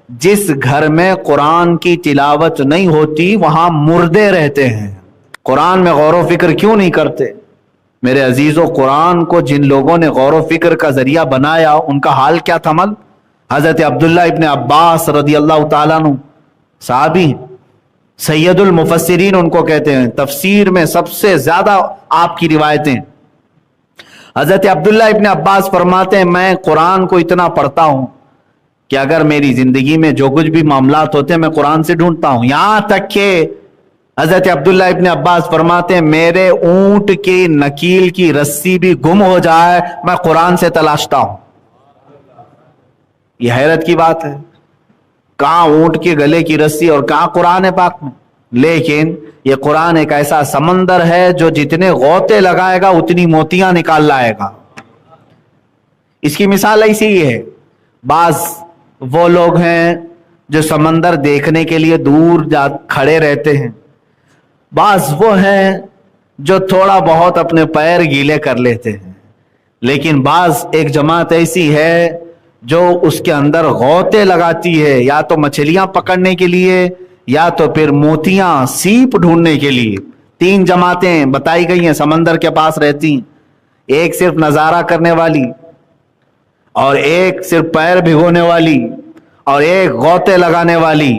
جس گھر میں قرآن کی تلاوت نہیں ہوتی وہاں مردے رہتے ہیں۔ قرآن میں غور و فکر کیوں نہیں کرتے؟ میرے عزیزو، قرآن کو جن لوگوں نے غور و فکر کا ذریعہ بنایا ان کا حال کیا تھا؟ حضرت عبداللہ ابن عباس رضی اللہ تعالیٰ عنہ صحابی، سید المفسرین ان کو کہتے ہیں، تفسیر میں سب سے زیادہ آپ کی روایتیں۔ حضرت عبداللہ ابن عباس فرماتے ہیں میں قرآن کو اتنا پڑھتا ہوں کہ اگر میری زندگی میں جو کچھ بھی معاملات ہوتے ہیں میں قرآن سے ڈھونڈتا ہوں، یہاں تک کہ حضرت عبداللہ ابن عباس فرماتے ہیں میرے اونٹ کی نکیل کی رسی بھی گم ہو جائے میں قرآن سے تلاشتا ہوں۔ یہ حیرت کی بات ہے، کہاں اونٹ کے گلے کی رسی اور کہاں قرآن پاک میں؟ لیکن یہ قرآن ایک ایسا سمندر ہے جو جتنے غوطے لگائے گا اتنی موتیاں نکال لائے گا۔ اس کی مثال ایسی ہی ہے، بعض وہ لوگ ہیں جو سمندر دیکھنے کے لیے دور کھڑے رہتے ہیں، بعض وہ ہیں جو تھوڑا بہت اپنے پیر گیلے کر لیتے ہیں، لیکن بعض ایک جماعت ایسی ہے جو اس کے اندر غوطے لگاتی ہے، یا تو مچھلیاں پکڑنے کے لیے یا تو پھر موتیاں سیپ ڈھونڈنے کے لیے۔ تین جماعتیں بتائی گئی ہیں سمندر کے پاس رہتی ہیں، ایک صرف نظارہ کرنے والی، اور ایک صرف پیر بھگونے والی، اور ایک غوطے لگانے والی۔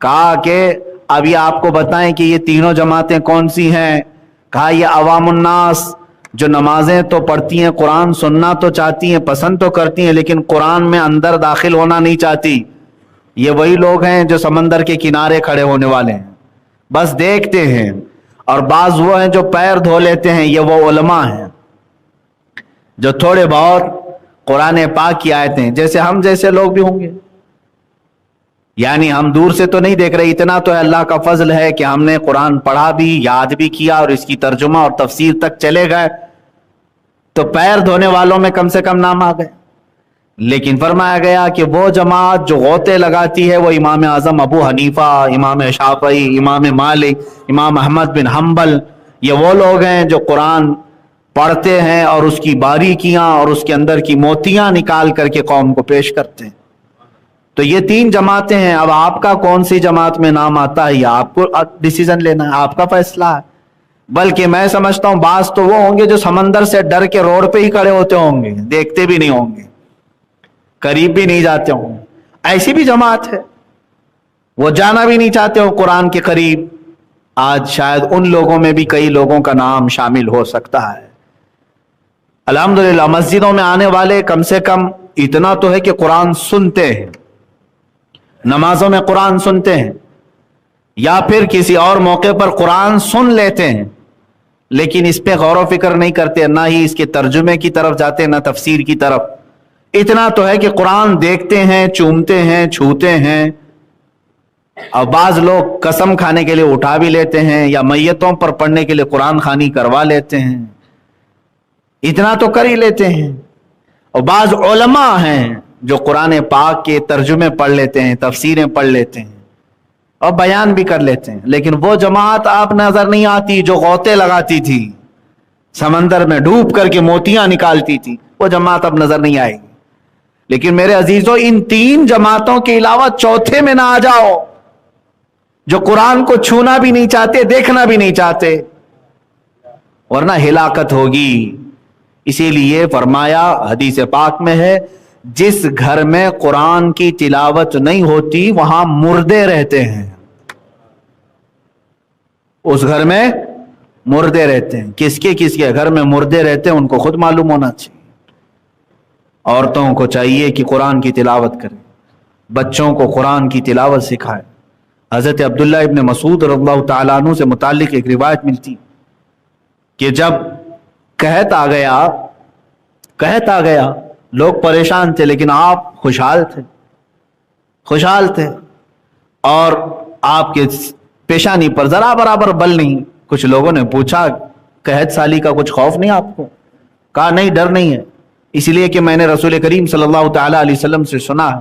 کہا کہ ابھی آپ کو بتائیں کہ یہ تینوں جماعتیں کون سی ہیں؟ کہا یہ عوام الناس جو نمازیں تو پڑھتی ہیں، قرآن سننا تو چاہتی ہیں، پسند تو کرتی ہیں، لیکن قرآن میں اندر داخل ہونا نہیں چاہتی۔ یہ وہی لوگ ہیں جو سمندر کے کنارے کھڑے ہونے والے ہیں، بس دیکھتے ہیں۔ اور بعض وہ ہیں جو پیر دھو لیتے ہیں، یہ وہ علماء ہیں جو تھوڑے بہت قرآن پاک کی آیتیں، جیسے ہم جیسے لوگ بھی ہوں گے، یعنی ہم دور سے تو نہیں دیکھ رہے، اتنا تو ہے اللہ کا فضل ہے کہ ہم نے قرآن پڑھا بھی، یاد بھی کیا، اور اس کی ترجمہ اور تفسیر تک چلے گئے، تو پیر دھونے والوں میں کم سے کم نام آ گئے۔ لیکن فرمایا گیا کہ وہ جماعت جو غوطے لگاتی ہے وہ امام اعظم ابو حنیفہ، امام شافعی، امام مالک، امام احمد بن حنبل، یہ وہ لوگ ہیں جو قرآن پڑھتے ہیں اور اس کی باریکیاں اور اس کے اندر کی موتیاں نکال کر کے قوم کو پیش کرتے ہیں۔ تو یہ تین جماعتیں ہیں۔ اب آپ کا کون سی جماعت میں نام آتا ہے یہ آپ کو ڈیسیژن لینا ہے، آپ کا فیصلہ ہے۔ بلکہ میں سمجھتا ہوں بعض تو وہ ہوں گے جو سمندر سے ڈر کے روڈ پہ ہی کھڑے ہوتے ہوں گے، دیکھتے بھی نہیں ہوں گے، قریب بھی نہیں جاتے ہوں گے۔ ایسی بھی جماعت ہے، وہ جانا بھی نہیں چاہتے ہو قرآن کے قریب۔ آج شاید ان لوگوں میں بھی کئی لوگوں کا نام شامل ہو سکتا ہے۔ الحمدللہ مسجدوں میں آنے والے کم سے کم اتنا تو ہے کہ قرآن سنتے ہیں، نمازوں میں قرآن سنتے ہیں، یا پھر کسی اور موقع پر قرآن سن لیتے ہیں، لیکن اس پہ غور و فکر نہیں کرتے، نہ ہی اس کے ترجمے کی طرف جاتے، نہ تفسیر کی طرف۔ اتنا تو ہے کہ قرآن دیکھتے ہیں، چومتے ہیں، چھوتے ہیں، اور بعض لوگ قسم کھانے کے لیے اٹھا بھی لیتے ہیں، یا میتوں پر پڑھنے کے لیے قرآن خوانی کروا لیتے ہیں، اتنا تو کر ہی لیتے ہیں۔ اور بعض علماء ہیں جو قرآن پاک کے ترجمے پڑھ لیتے ہیں، تفسیریں پڑھ لیتے ہیں اور بیان بھی کر لیتے ہیں، لیکن وہ جماعت آپ نظر نہیں آتی جو غوطے لگاتی تھی، سمندر میں ڈوب کر کے موتیاں نکالتی تھی، وہ جماعت اب نظر نہیں آئے گی۔ لیکن میرے عزیزو، ان تین جماعتوں کے علاوہ چوتھے میں نہ آ جاؤ، جو قرآن کو چھونا بھی نہیں چاہتے، دیکھنا بھی نہیں چاہتے، ورنہ ہلاکت ہوگی۔ اسی لیے فرمایا، حدیث پاک میں ہے، جس گھر میں قرآن کی تلاوت نہیں ہوتی وہاں مردے رہتے ہیں۔ اس گھر میں مردے رہتے ہیں۔ کس کے گھر میں مردے رہتے ہیں ان کو خود معلوم ہونا چاہیے۔ عورتوں کو چاہیے کہ قرآن کی تلاوت کریں، بچوں کو قرآن کی تلاوت سکھائے۔ حضرت عبداللہ ابن مسعود رضی اللہ تعالیٰ عنہ سے متعلق ایک روایت ملتی کہ جب قحط آ گیا لوگ پریشان تھے، لیکن آپ خوشحال تھے، اور آپ کے پیشانی پر ذرا برابر بل نہیں۔ کچھ لوگوں نے پوچھا قحط سالی کا کچھ خوف نہیں آپ کو؟ کہا نہیں، ڈر نہیں ہے، اس لیے کہ میں نے رسول کریم صلی اللہ تعالیٰ علیہ وسلم سے سنا ہے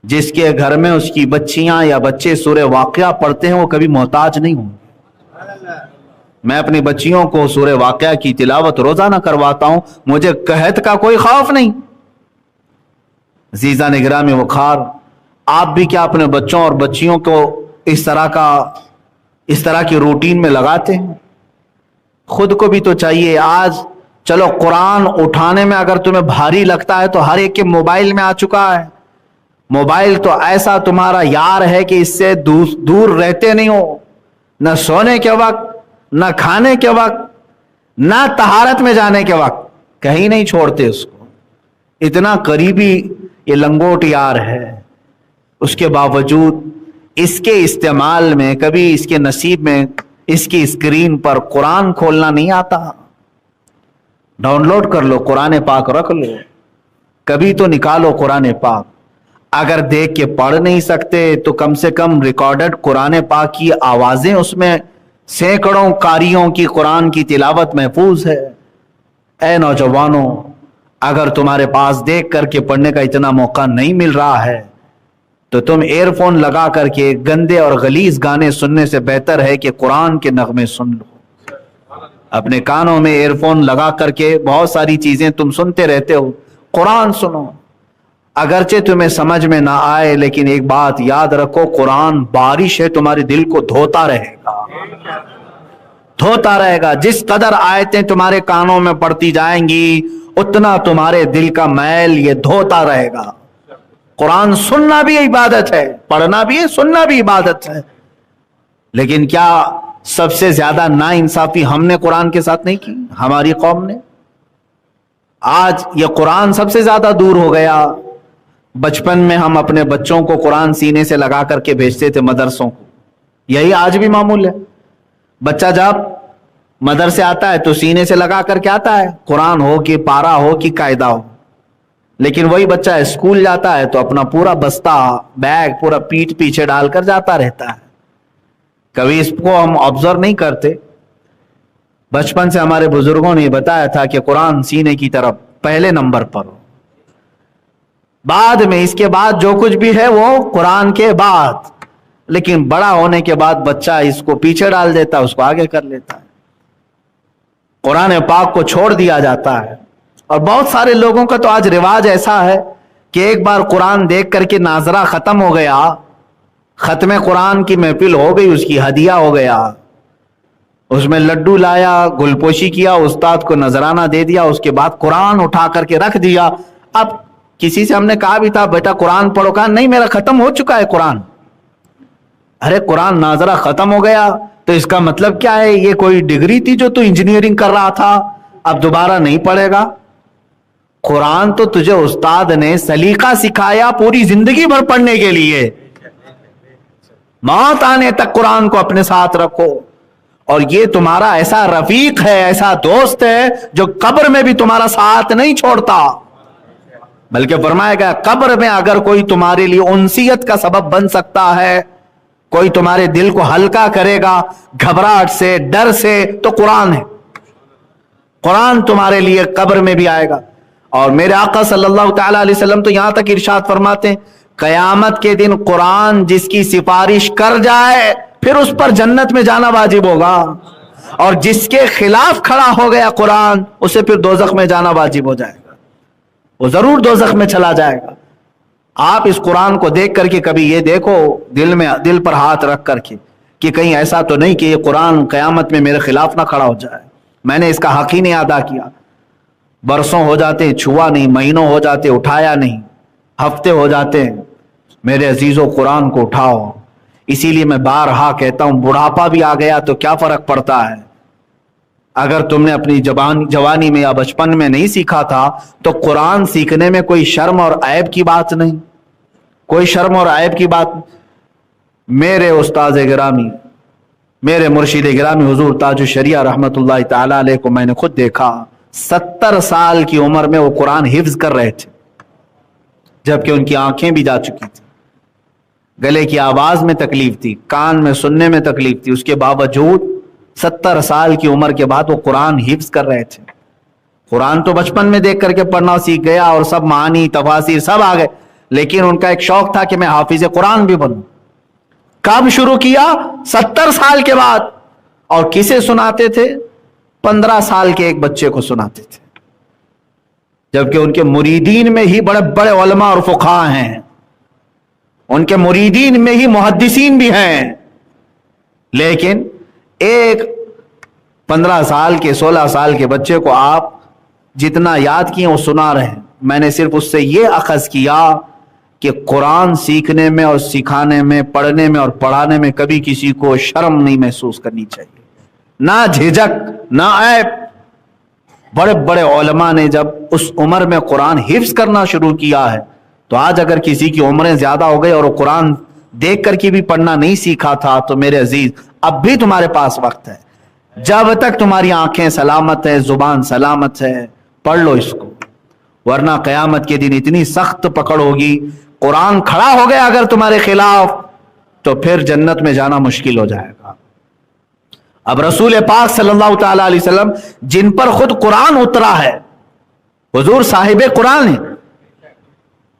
جس کے گھر میں اس کی بچیاں یا بچے سورہ واقعہ پڑھتے ہیں وہ کبھی محتاج نہیں ہوں۔ میں اپنی بچیوں کو سورہ واقعہ کی تلاوت روزانہ کرواتا ہوں، مجھے قحط کا کوئی خوف نہیں۔ عزیزان گرامی وقار، آپ بھی کیا اپنے بچوں اور بچیوں کو اس طرح کی روٹین میں لگاتے ہیں؟ خود کو بھی تو چاہیے. آج چلو قرآن اٹھانے میں اگر تمہیں بھاری لگتا ہے تو ہر ایک کے موبائل میں آ چکا ہے. موبائل تو ایسا تمہارا یار ہے کہ اس سے دور رہتے نہیں ہو. نہ سونے کے وقت، نہ کھانے کے وقت، نہ طہارت میں جانے کے وقت کہیں نہیں چھوڑتے اس کو. اتنا قریبی یہ لنگوٹ یار ہے. اس کے باوجود اس کے استعمال میں کبھی اس کے نصیب میں اس کی اسکرین پر قرآن کھولنا نہیں آتا. ڈاؤن لوڈ کر لو، قرآن پاک رکھ لو، کبھی تو نکالو قرآن پاک. اگر دیکھ کے پڑھ نہیں سکتے تو کم سے کم ریکارڈڈ قرآن پاک کی آوازیں اس میں سینکڑوں قاریوں کی قرآن کی تلاوت محفوظ ہے. اے نوجوانوں، اگر تمہارے پاس دیکھ کر کے پڑھنے کا اتنا موقع نہیں مل رہا ہے تو تم ایئر فون لگا کر کے گندے اور غلیظ گانے سننے سے بہتر ہے کہ قرآن کے نغمے سن لو. اپنے کانوں میں ایئر فون لگا کر کے بہت ساری چیزیں تم سنتے رہتے ہو، قرآن سنو. اگرچہ تمہیں سمجھ میں نہ آئے لیکن ایک بات یاد رکھو، قرآن بارش ہے، تمہارے دل کو دھوتا رہے گا، دھوتا رہے گا. جس قدر آیتیں تمہارے کانوں میں پڑتی جائیں گی اتنا تمہارے دل کا میل یہ دھوتا رہے گا. قرآن سننا بھی عبادت ہے، پڑھنا بھی ہے، سننا بھی عبادت ہے. لیکن کیا سب سے زیادہ نا انصافی ہم نے قرآن کے ساتھ نہیں کی؟ ہماری قوم نے. آج یہ قرآن سب سے زیادہ دور ہو گیا. بچپن میں ہم اپنے بچوں کو قرآن سینے سے لگا کر کے بھیجتے تھے مدرسوں کو. یہی آج بھی معمول ہے. بچہ جب مدرسے آتا ہے تو سینے سے لگا کر کے آتا ہے، قرآن ہو کہ پارا ہو کہ قاعدہ ہو. لیکن وہی بچہ اسکول جاتا ہے تو اپنا پورا بستہ بیگ پورا پیٹھ پیچھے ڈال کر جاتا رہتا ہے. کبھی اس کو ہم آبزرو نہیں کرتے. بچپن سے ہمارے بزرگوں نے بتایا تھا کہ قرآن سینے کی طرف پہلے نمبر پر ہو، بعد میں اس کے بعد جو کچھ بھی ہے وہ قرآن کے بعد. لیکن بڑا ہونے کے بعد بچہ اس کو پیچھے ڈال دیتا ہے، اس کو آگے کر لیتا ہے. قرآن پاک کو چھوڑ دیا جاتا ہے. اور بہت سارے لوگوں کا تو آج رواج ایسا ہے کہ ایک بار قرآن دیکھ کر کے ناظرہ ختم ہو گیا، ختم قرآن کی محفل ہو گئی، اس کی ہدیہ ہو گیا، اس میں لڈو لایا، گل پوشی کیا، استاد کو نذرانہ دے دیا، اس کے بعد قرآن اٹھا کر کے رکھ دیا. اب کسی سے ہم نے کہا بھی تھا بیٹا قرآن پڑھو، کہا نہیں میرا ختم ہو چکا ہے قرآن. ارے قرآن ناظرہ ختم ہو گیا تو اس کا مطلب کیا ہے؟ یہ کوئی ڈگری تھی جو تو انجینئرنگ کر رہا تھا اب دوبارہ نہیں پڑھے گا؟ قرآن تو تجھے استاد نے سلیقہ سکھایا پوری زندگی بھر پڑھنے کے لیے. موت آنے تک قرآن کو اپنے ساتھ رکھو. اور یہ تمہارا ایسا رفیق ہے، ایسا دوست ہے جو قبر میں بھی تمہارا ساتھ نہیں چھوڑتا. بلکہ فرمایا گیا قبر میں اگر کوئی تمہارے لیے انسیت کا سبب بن سکتا ہے، کوئی تمہارے دل کو ہلکا کرے گا گھبراہٹ سے، ڈر سے، تو قرآن ہے. قرآن تمہارے لیے قبر میں بھی آئے گا. اور میرے آقا صلی اللہ تعالی علیہ وسلم تو یہاں تک ارشاد فرماتے ہیں قیامت کے دن قرآن جس کی سفارش کر جائے پھر اس پر جنت میں جانا واجب ہوگا، اور جس کے خلاف کھڑا ہو گیا قرآن اسے پھر دوزخ میں جانا واجب ہو جائے گا، وہ ضرور دوزخ میں چلا جائے گا. آپ اس قرآن کو دیکھ کر کے کبھی یہ دیکھو دل پر ہاتھ رکھ کر کے کہ کہیں ایسا تو نہیں کہ یہ قرآن قیامت میں میرے خلاف نہ کھڑا ہو جائے، میں نے اس کا حق ہی نہیں ادا کیا. برسوں ہو جاتے چھوا نہیں، مہینوں ہو جاتے اٹھایا نہیں، ہفتے ہو جاتے. میرے عزیزوں قرآن کو اٹھاؤ. اسی لیے میں بارہا کہتا ہوں بڑھاپا بھی آ گیا تو کیا فرق پڑتا ہے؟ اگر تم نے اپنی جوانی میں یا بچپن میں نہیں سیکھا تھا تو قرآن سیکھنے میں کوئی شرم اور عیب کی بات نہیں، کوئی شرم اور عیب کی بات. میرے استاد گرامی، میرے مرشد گرامی حضور تاج الشریعہ رحمت اللہ تعالی علیہ کو میں نے خود دیکھا 70 سال کی عمر میں وہ قرآن حفظ کر رہے تھے، جبکہ ان کی آنکھیں بھی جا چکی تھی، گلے کی آواز میں تکلیف تھی، کان میں سننے میں تکلیف تھی. اس کے باوجود 70 سال کی عمر کے بعد وہ قرآن حفظ کر رہے تھے. قرآن تو بچپن میں دیکھ کر کے پڑھنا سیکھ گیا اور سب معانی تفاسیر سب آ گئے، لیکن ان کا ایک شوق تھا کہ میں حافظ قرآن بھی بنوں. کب شروع کیا؟ 70 سال کے بعد. اور کسے سناتے تھے؟ 15 سال کے ایک بچے کو سناتے تھے، جبکہ ان کے مریدین میں ہی بڑے بڑے علماء اور فقہاء ہیں. ان کے مریدین میں ہی محدثین بھی ہیں، لیکن ایک 15 سال کے 16 سال کے بچے کو آپ جتنا یاد کیے وہ سنا رہے ہیں۔ میں نے صرف اس سے یہ اخذ کیا کہ قرآن سیکھنے میں اور سکھانے میں، پڑھنے میں اور پڑھانے میں کبھی کسی کو شرم نہیں محسوس کرنی چاہیے، نہ جھجک نہ عیب۔ بڑے بڑے علماء نے جب اس عمر میں قرآن حفظ کرنا شروع کیا ہے، تو آج اگر کسی کی عمریں زیادہ ہو گئی اور وہ قرآن دیکھ کر کے بھی پڑھنا نہیں سیکھا تھا، تو میرے عزیز اب بھی تمہارے پاس وقت ہے، جب تک تمہاری آنکھیں سلامت ہے، زبان سلامت ہے، پڑھ لو اس کو، ورنہ قیامت کے دن اتنی سخت پکڑ ہوگی، قرآن کھڑا ہو گیا اگر تمہارے خلاف تو پھر جنت میں جانا مشکل ہو جائے گا۔ اب رسول پاک صلی اللہ تعالی علیہ وسلم جن پر خود قرآن اترا ہے، حضور صاحب قرآن ہے،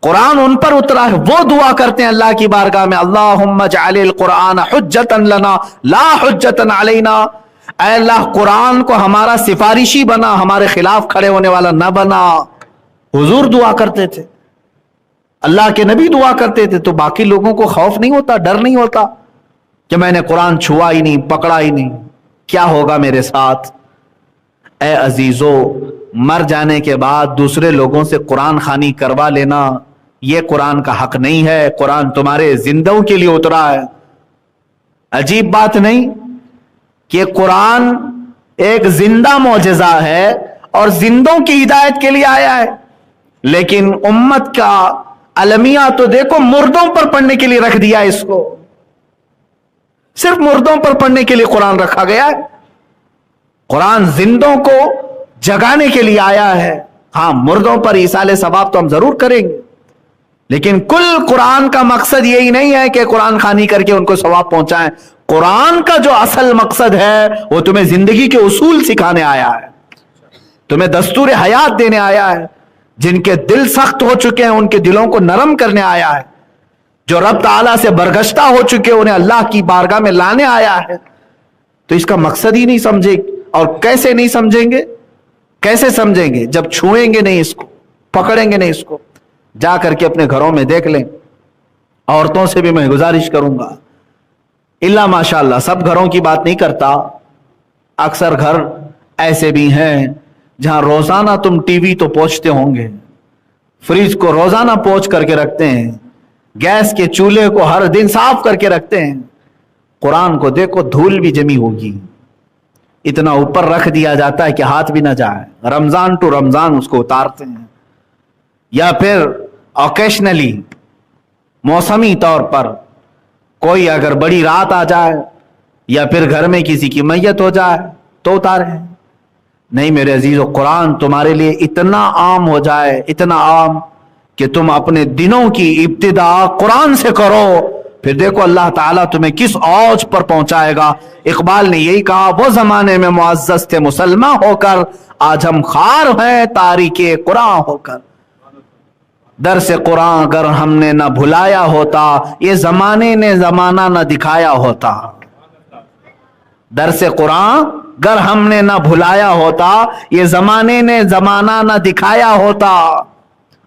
قرآن ان پر اترا ہے، وہ دعا کرتے ہیں اللہ کی بارگاہ میں، اللہم اجعل القرآن حجتا لنا لا حجتا علینا، اے اللہ قرآن کو ہمارا سفارشی بنا، ہمارے خلاف کھڑے ہونے والا نہ بنا۔ حضور دعا کرتے تھے، اللہ کے نبی دعا کرتے تھے، تو باقی لوگوں کو خوف نہیں ہوتا، ڈر نہیں ہوتا کہ میں نے قرآن چھوا ہی نہیں، پکڑا ہی نہیں، کیا ہوگا میرے ساتھ؟ اے عزیزو، مر جانے کے بعد دوسرے لوگوں سے قرآن خوانی کروا لینا یہ قرآن کا حق نہیں ہے، قرآن تمہارے زندوں کے لیے اترا ہے۔ عجیب بات نہیں کہ قرآن ایک زندہ معجزہ ہے اور زندوں کی ہدایت کے لیے آیا ہے، لیکن امت کا المیہ تو دیکھو مردوں پر پڑھنے کے لیے رکھ دیا اس کو، صرف مردوں پر پڑھنے کے لیے قرآن رکھا گیا ہے۔ قرآن زندوں کو جگانے کے لیے آیا ہے، ہاں مردوں پر ایصال ثواب تو ہم ضرور کریں گے، لیکن کل قرآن کا مقصد یہی نہیں ہے کہ قرآن خوانی کر کے ان کو ثواب پہنچائیں۔ قرآن کا جو اصل مقصد ہے وہ تمہیں زندگی کے اصول سکھانے آیا ہے، تمہیں دستور حیات دینے آیا ہے، جن کے دل سخت ہو چکے ہیں ان کے دلوں کو نرم کرنے آیا ہے، جو رب تعالیٰ سے برگشتہ ہو چکے انہیں اللہ کی بارگاہ میں لانے آیا ہے۔ تو اس کا مقصد ہی نہیں سمجھے، اور کیسے نہیں سمجھیں گے؟ کیسے سمجھیں گے جب چھوئیں گے نہیں اس کو، پکڑیں گے نہیں اس کو؟ جا کر کے اپنے گھروں میں دیکھ لیں، عورتوں سے بھی میں گزارش کروں گا، اللہ ماشاءاللہ سب گھروں کی بات نہیں کرتا، اکثر گھر ایسے بھی ہیں جہاں روزانہ تم ٹی وی تو پوچھتے ہوں گے، فریج کو روزانہ پوچھ کر کے رکھتے ہیں، گیس کے چولہے کو ہر دن صاف کر کے رکھتے ہیں، قرآن کو دیکھو دھول بھی جمی ہوگی، اتنا اوپر رکھ دیا جاتا ہے کہ ہاتھ بھی نہ جائے، رمضان ٹو رمضان اس کو اتارتے ہیں، یا پھر اوکیشنلی موسمی طور پر کوئی اگر بڑی رات آ جائے یا پھر گھر میں کسی کی میت ہو جائے تو اتارے ہیں۔ نہیں میرے عزیزو، قرآن تمہارے لیے اتنا عام ہو جائے، اتنا عام کہ تم اپنے دنوں کی ابتدا قرآن سے کرو، پھر دیکھو اللہ تعالیٰ تمہیں کس اوج پر پہنچائے گا۔ اقبال نے یہی کہا، وہ زمانے میں معزز تھے مسلمان ہو کر، آج ہم خوار ہیں تاریک قرآن ہو کر۔ درس قرآن اگر ہم نے نہ بھلایا ہوتا، یہ زمانے نے زمانہ نہ دکھایا ہوتا۔ درس قرآن اگر ہم نے نہ بھلایا ہوتا، یہ زمانے نے زمانہ نہ دکھایا ہوتا۔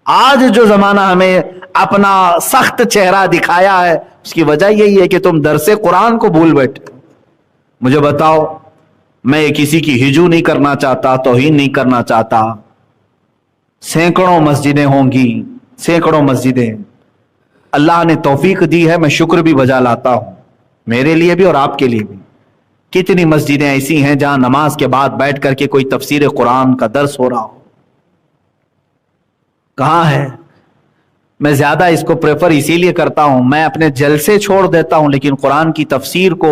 آج جو زمانہ ہمیں اپنا سخت چہرہ دکھایا ہے، اس کی وجہ یہی ہے کہ تم درس قرآن کو بھول بیٹھے۔ مجھے بتاؤ، میں کسی کی ہجو نہیں کرنا چاہتا، توہین نہیں کرنا چاہتا، سینکڑوں مسجدیں ہوں گی، سینکڑوں مسجدیں اللہ نے توفیق دی ہے، میں شکر بھی بجا لاتا ہوں، میرے لیے بھی اور آپ کے لیے بھی۔ کتنی مسجدیں ایسی ہیں جہاں نماز کے بعد بیٹھ کر کے کوئی تفسیر قرآن کا درس ہو رہا ہو؟ کہاں ہے؟ میں زیادہ اس کو پریفر اسی لیے کرتا ہوں، میں اپنے جلسے چھوڑ دیتا ہوں لیکن قرآن کی تفسیر کو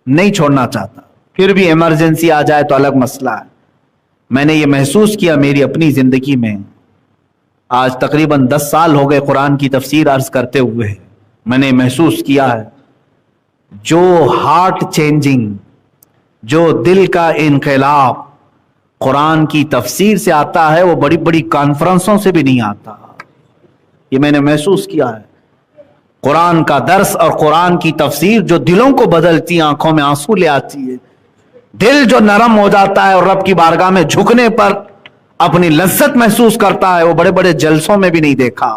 نہیں چھوڑنا چاہتا، پھر بھی ایمرجنسی آ جائے تو الگ مسئلہ ہے۔ میں نے یہ محسوس کیا میری اپنی زندگی میں، آج تقریباً 10 سال ہو گئے قرآن کی تفسیر عرض کرتے ہوئے، میں نے محسوس کیا ہے جو ہارٹ چینجنگ، جو دل کا انقلاب قرآن کی تفسیر سے آتا ہے وہ بڑی بڑی کانفرنسوں سے بھی نہیں آتا۔ یہ میں نے محسوس کیا ہے، قرآن کا درس اور قرآن کی تفسیر جو دلوں کو بدلتی، آنکھوں میں آنسو لے آتی ہے، دل جو نرم ہو جاتا ہے اور رب کی بارگاہ میں جھکنے پر اپنی لذت محسوس کرتا ہے، وہ بڑے بڑے جلسوں میں بھی نہیں دیکھا۔